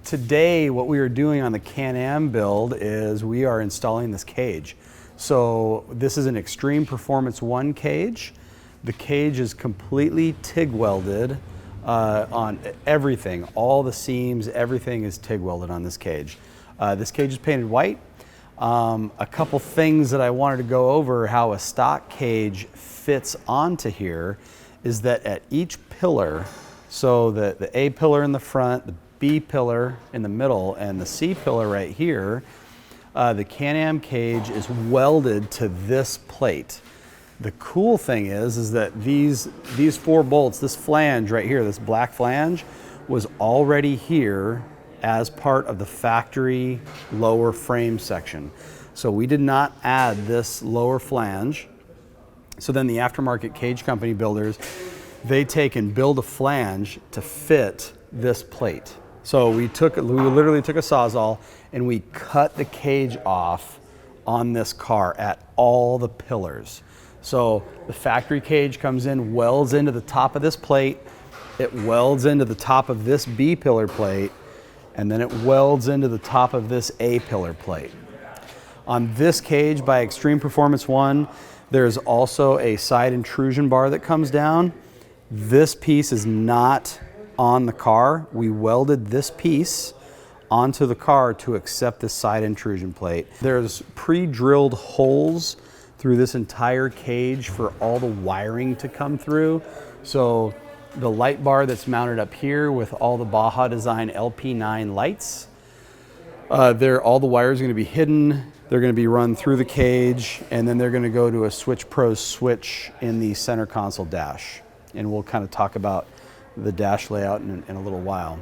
Today, what we are doing on the Can-Am build is we are installing this cage. So this is an Extreme Performance 1 cage. The cage is completely TIG welded on everything. All the seams, everything is TIG welded on this cage. This cage is painted white. A couple things that I wanted to go over how a stock cage fits onto here is that at each pillar, so the A pillar in the front, the B pillar in the middle, and the C pillar right here, the Can-Am cage is welded to this plate. The cool thing is that these 4 bolts, this flange right here, this black flange, was already here as part of the factory lower frame section. So we did not add this lower flange. So then the aftermarket cage company builders, they take and build a flange to fit this plate. So we literally took a Sawzall and we cut the cage off on this car at all the pillars. So the factory cage comes in, welds into the top of this plate, it welds into the top of this B pillar plate, and then it welds into the top of this A pillar plate. On this cage by Extreme Performance 1, there's also a side intrusion bar that comes down. This piece is not on the car. We welded this piece onto the car to accept this side intrusion plate. There's pre-drilled holes through this entire cage for all the wiring to come through. So the light bar that's mounted up here with all the BAJA design LP9 lights, all the wires are going to be hidden. They're going to be run through the cage, and then they're going to go to a Switch Pro switch in the center console dash. And we'll kind of talk about the dash layout in a little while.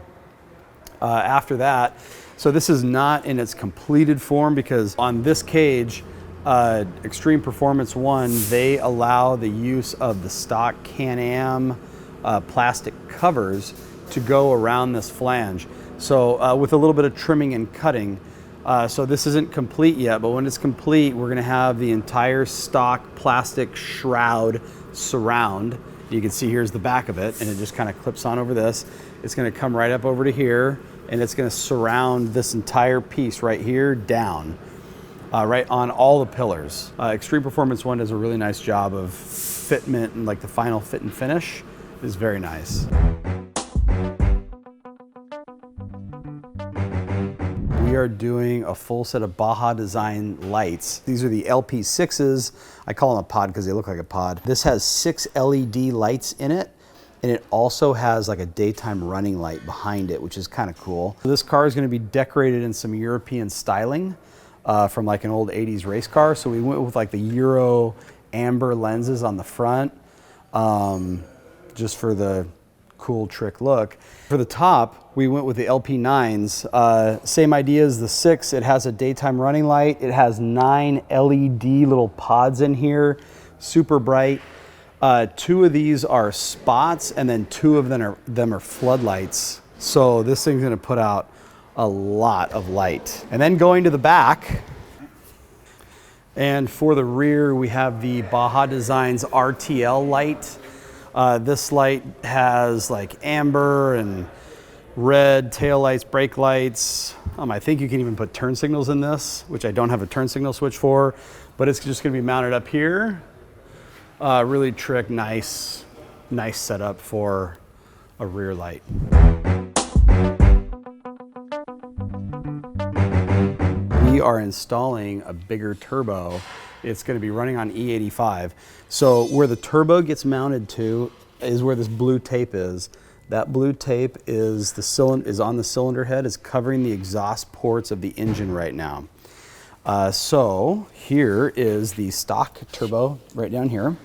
After that, so this is not in its completed form because on this cage, Extreme Performance 1, they allow the use of the stock Can-Am plastic covers to go around this flange. So with a little bit of trimming and cutting. So this isn't complete yet, but when it's complete, we're gonna have the entire stock plastic shroud surround. You can see here's the back of it, and it just kind of clips on over this. It's gonna come right up over to here, and it's gonna surround this entire piece right here down, right on all the pillars. Extreme Performance 1 does a really nice job of fitment, and like the final fit and finish is very nice. We are doing a full set of BAJA design lights. These are the LP6s. I call them a pod because they look like a pod. This has 6 LED lights in it, and it also has like a daytime running light behind it, which is kind of cool. This car is going to be decorated in some European styling from like an old 80s race car. So we went with like the Euro amber lenses on the front, just for the cool trick look. For the top, we went with the LP9s. Same idea as the 6. It has a daytime running light. It has 9 LED little pods in here, super bright. 2 of these are spots, and then 2 of them are floodlights. So this thing's gonna put out a lot of light. And then going to the back, and for the rear, we have the BAJA Designs RTL light. This light has like amber and red tail lights, brake lights. I think you can even put turn signals in this, which I don't have a turn signal switch for, but it's just gonna be mounted up here. Really trick, nice setup for a rear light. We are installing a bigger turbo. It's going to be running on E85. So where the turbo gets mounted to is where this blue tape is. That blue tape is on the cylinder head, is covering the exhaust ports of the engine right now. So here is the stock turbo right down here.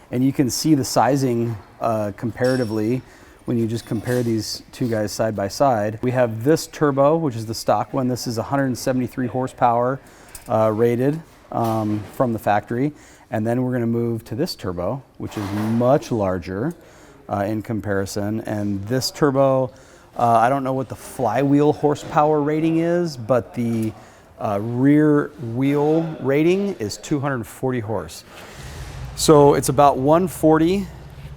And you can see the sizing comparatively when you just compare these 2 guys side by side. We have this turbo, which is the stock one. This is 173 horsepower rated from the factory. And then we're gonna move to this turbo, which is much larger in comparison. And this turbo, I don't know what the flywheel horsepower rating is, but the rear wheel rating is 240 horse. So it's about 140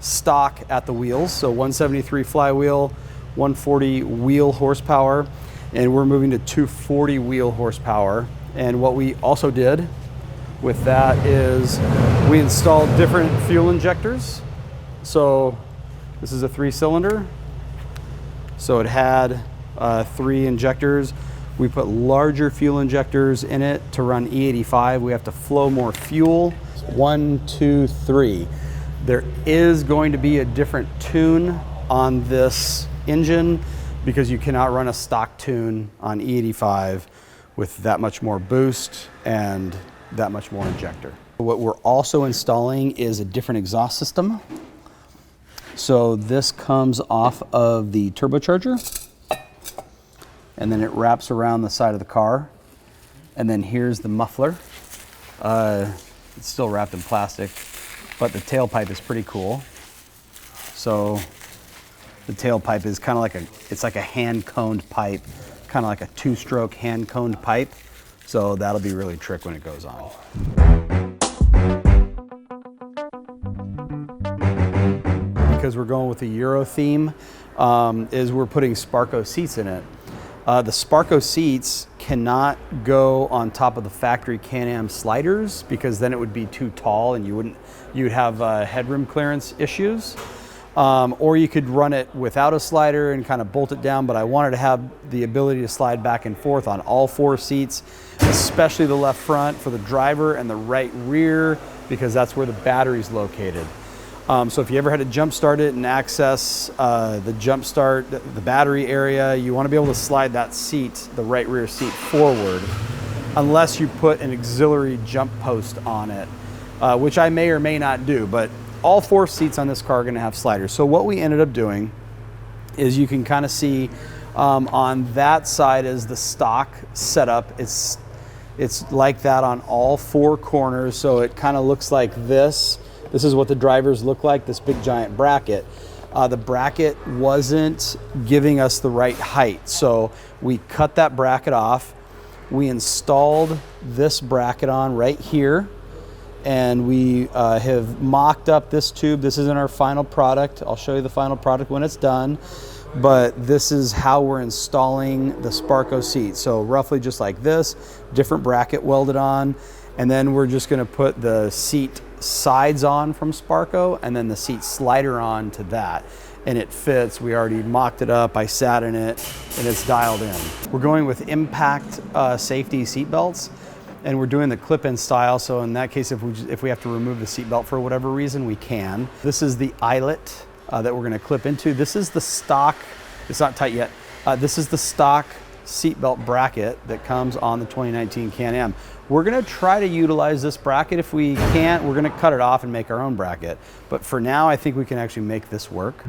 stock at the wheels, so 173 flywheel, 140 wheel horsepower, and we're moving to 240 wheel horsepower. And what we also did with that is we installed different fuel injectors. So this is a 3-cylinder. So it had 3 injectors. We put larger fuel injectors in it to run E85. We have to flow more fuel. 1, 2, 3. There is going to be a different tune on this engine because you cannot run a stock tune on E85 with that much more boost and that much more injector. What we're also installing is a different exhaust system. So this comes off of the turbocharger, and then it wraps around the side of the car. And then here's the muffler. It's still wrapped in plastic, but the tailpipe is pretty cool. So the tailpipe is kind of like it's like a hand-coned pipe, kind of like a 2-stroke hand-coned pipe. So that'll be really trick when it goes on. Because we're going with the Euro theme, is we're putting SPARKO seats in it. The SPARKO seats cannot go on top of the factory Can-Am sliders because then it would be too tall and you'd have headroom clearance issues. Or you could run it without a slider and kind of bolt it down, but I wanted to have the ability to slide back and forth on all 4 seats, especially the left front for the driver and the right rear because that's where the battery's located. So if you ever had to jump start it and access the jump start, the battery area, you want to be able to slide that seat, the right rear seat, forward, unless you put an auxiliary jump post on it, which I may or may not do, but all 4 seats on this car are going to have sliders. So what we ended up doing is you can kind of see on that side is the stock setup. It's like that on all 4 corners, so it kind of looks like this. This is what the drivers look like, this big giant bracket. The bracket wasn't giving us the right height, so we cut that bracket off. We installed this bracket on right here, and we have mocked up this tube. This isn't our final product. I'll show you the final product when it's done, but this is how we're installing the SPARKO seat. So roughly just like this, different bracket welded on, and then we're just gonna put the seat sides on from SPARKO and then the seat slider on to that, and it fits. We already mocked it up, I sat in it, and it's dialed in. We're going with impact safety seat belts, and we're doing the clip-in style, so in that case if we have to remove the seat belt for whatever reason, we can. This is the eyelet that we're going to clip into. This is the stock, it's not tight yet, this is the stock seatbelt bracket that comes on the 2019 Can-Am. We're going to try to utilize this bracket. If we can't, we're going to cut it off and make our own bracket. But for now, I think we can actually make this work.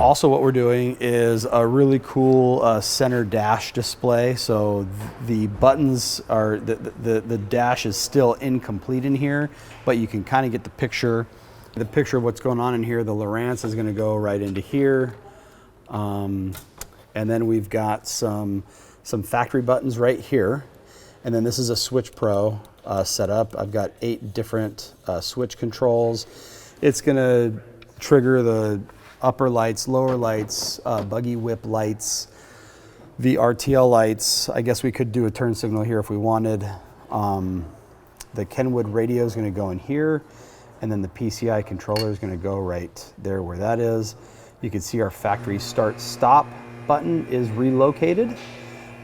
Also, what we're doing is a really cool center dash display. So the buttons are, the dash is still incomplete in here, but you can kind of get the picture of what's going on in here. The Lowrance is going to go right into here. And then we've got some factory buttons right here. And then this is a Switch Pro setup. I've got 8 different switch controls. It's gonna trigger the upper lights, lower lights, buggy whip lights, the RTL lights. I guess we could do a turn signal here if we wanted. The Kenwood radio is gonna go in here, and then the PCI controller is gonna go right there where that is. You can see our factory start stop button is relocated.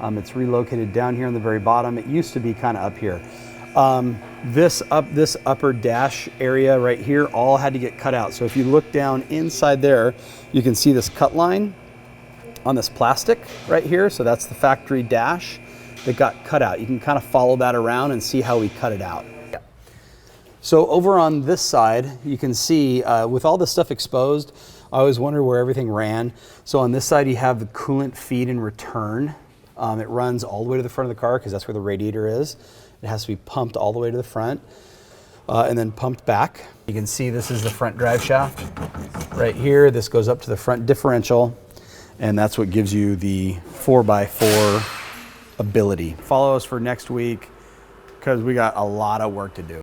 It's relocated down here on the very bottom. It used to be kind of up here. This upper dash area right here all had to get cut out. So if you look down inside there, you can see this cut line on this plastic right here. So that's the factory dash that got cut out. You can kind of follow that around and see how we cut it out. So over on this side, you can see with all this stuff exposed, I always wonder where everything ran. So on this side, you have the coolant feed and return. It runs all the way to the front of the car because that's where the radiator is. It has to be pumped all the way to the front and then pumped back. You can see this is the front drive shaft right here. This goes up to the front differential, and that's what gives you the 4x4 ability. Follow us for next week because we got a lot of work to do.